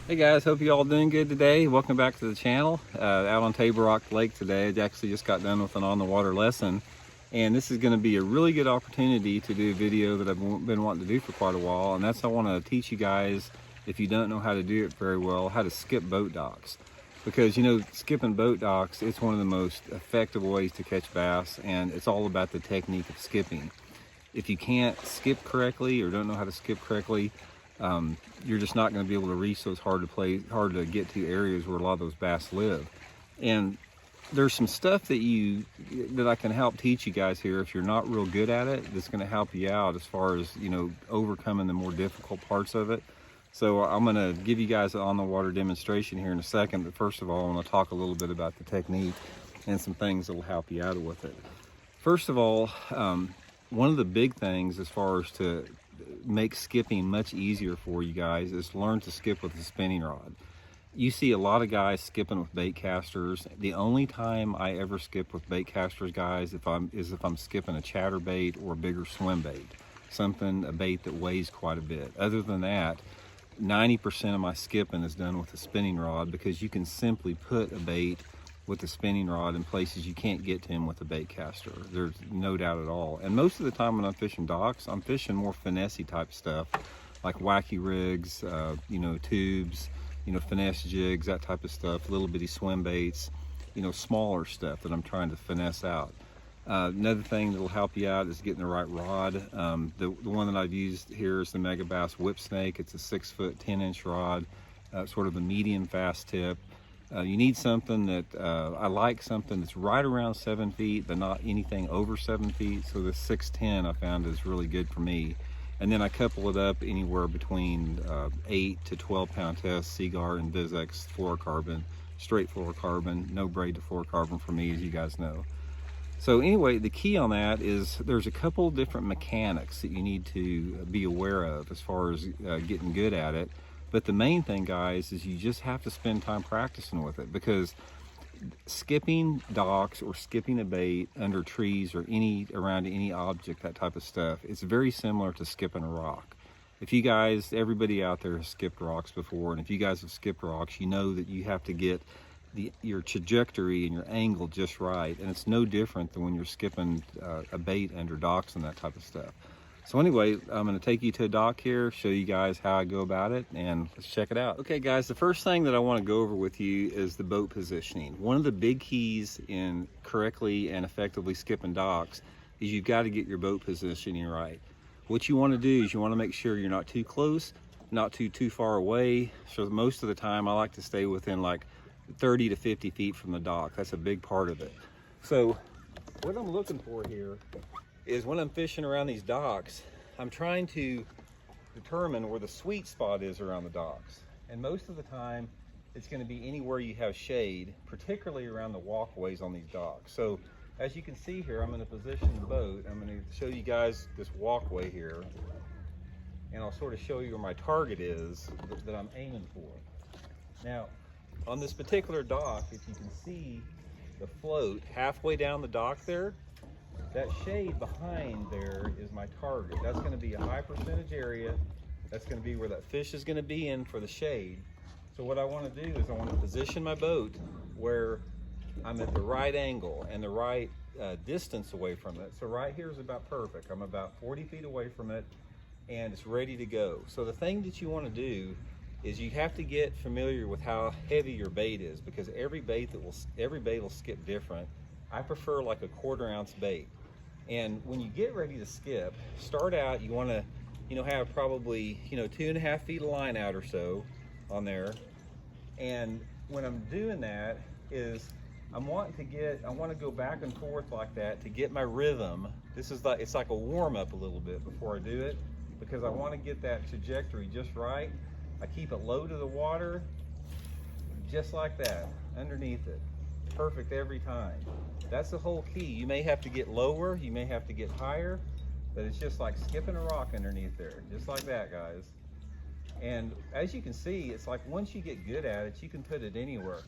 Hey guys, hope you all doing good today. Welcome back to the channel. Out on Table Rock Lake today. I actually just got done with an on the water lesson, and this is going to be a really good opportunity to do a video that I've been wanting to do for quite a while, and that's I want to teach you guys, if you don't know how to do it very well, how to skip boat docks. Because you know, skipping boat docks, it's one of the most effective ways to catch bass, and it's all about the technique of skipping. If you can't skip correctly or don't know how to skip correctly, you're just not going to be able to reach those hard to get to areas where a lot of those bass live. And there's some stuff that I can help teach you guys here if you're not real good at it, that's going to help you out as far as, you know, overcoming the more difficult parts of it. So I'm going to give you guys an on the water demonstration here in a second, but first of all I want to talk a little bit about the technique and some things that will help you out with it. First of all, one of the big things as far as to make skipping much easier for you guys is learn to skip with a spinning rod. You see a lot of guys skipping with bait casters. The only time I ever skip with bait casters, guys, if I'm skipping a chatterbait or a bigger swim bait, a bait that weighs quite a bit. Other than that, 90% of my skipping is done with a spinning rod, because you can simply put a bait with a spinning rod in places you can't get to him with a bait caster. There's no doubt at all. And most of the time when I'm fishing docks, I'm fishing more finessey type stuff, like wacky rigs, you know, tubes, you know, finesse jigs, that type of stuff, little bitty swim baits, you know, smaller stuff that I'm trying to finesse out. Another thing that'll help you out is getting the right rod. The one that I've used here is the Mega Bass Whip Snake. It's a 6 foot 10-inch rod, sort of a medium fast tip. You need something that, I like something that's right around 7 feet, but not anything over 7 feet. So the 610 I found is really good for me. And then I couple it up anywhere between 8 to 12 pound test, Seaguar and Vizex fluorocarbon, straight fluorocarbon, no braid to fluorocarbon for me, as you guys know. So anyway, the key on that is there's a couple different mechanics that you need to be aware of as far as getting good at it. But the main thing, guys, is you just have to spend time practicing with it, because skipping docks or skipping a bait under trees or around any object, that type of stuff, it's very similar to skipping a rock. If you guys, everybody out there has skipped rocks before, and if you guys have skipped rocks, you know that you have to get your trajectory and your angle just right, and it's no different than when you're skipping a bait under docks and that type of stuff. So anyway, I'm going to take you to a dock here, show you guys how I go about it, and let's check it out. Okay guys, the first thing that I want to go over with you is the boat positioning. One of the big keys in correctly and effectively skipping docks is you've got to get your boat positioning right. What you want to do is you want to make sure you're not too close, not too far away. So most of the time I like to stay within like 30 to 50 feet from the dock. That's a big part of it. So what I'm looking for here is, when I'm fishing around these docks, I'm trying to determine where the sweet spot is around the docks. And most of the time, it's going to be anywhere you have shade, particularly around the walkways on these docks. So as you can see here, I'm going to position the boat. I'm going to show you guys this walkway here, and I'll sort of show you where my target is that I'm aiming for. Now, on this particular dock, if you can see the float halfway down the dock there, that shade behind there is my target. That's going to be a high percentage area. That's going to be where that fish is going to be in for the shade. So what I want to do is I want to position my boat where I'm at the right angle and the right distance away from it. So right here is about perfect. I'm about 40 feet away from it, and it's ready to go. So the thing that you want to do is you have to get familiar with how heavy your bait is, because every bait will skip different. I prefer like a 1/4 ounce bait. And when you get ready to skip, start out, you want to, you know, have probably, you know, 2.5 feet of line out or so on there. And when I'm doing that is I want to go back and forth like that to get my rhythm. This is like, it's like a warm up a little bit before I do it, because I want to get that trajectory just right. I keep it low to the water, just like that, underneath it. Perfect every time. That's the whole key. You may have to get lower, you may have to get higher, but it's just like skipping a rock underneath there, just like that, guys. And as you can see, it's like once you get good at it, you can put it anywhere.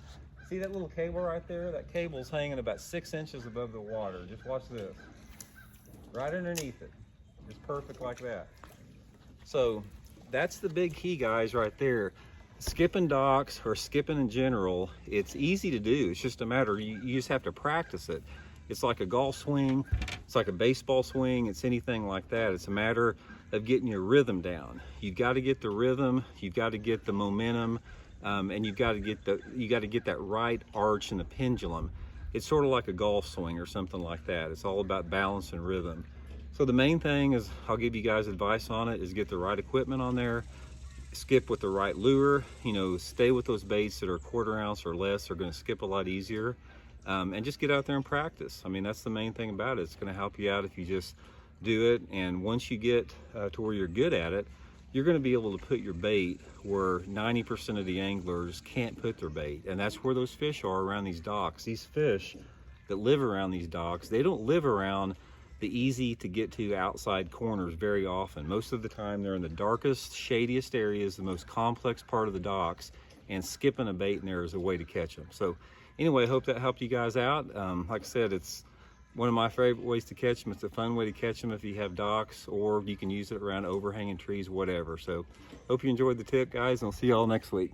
See that little cable right there? That cable's hanging about 6 inches above the water. Just watch this. Right underneath it. Just perfect like that. So that's the big key, guys, right there. skipping docks or skipping in general, it's easy to do. It's just a matter, you just have to practice it. It's like a golf swing, it's like a baseball swing, it's anything like that. It's a matter of getting your rhythm down. You've got to get the rhythm, you've got to get the momentum, and you got to get that right arch and the pendulum. It's sort of like a golf swing or something like that. It's all about balance and rhythm. So the main thing is, I'll give you guys advice on it, is get the right equipment on there, skip with the right lure, you know, stay with those baits that are 1/4 ounce or less. Are going to skip a lot easier, and just get out there and practice. I mean, that's the main thing about it. It's going to help you out if you just do it, and once you get to where you're good at it, you're going to be able to put your bait where 90% of the anglers can't put their bait, and that's where those fish are around these docks. These fish that live around these docks, they don't live around the easy to get to outside corners very often. Most of the time they're in the darkest, shadiest areas, the most complex part of the docks, and skipping a bait in there is a way to catch them. So anyway, I hope that helped you guys out. Like I said, it's one of my favorite ways to catch them. It's a fun way to catch them if you have docks, or you can use it around overhanging trees, whatever. So hope you enjoyed the tip, guys, and I'll see y'all next week.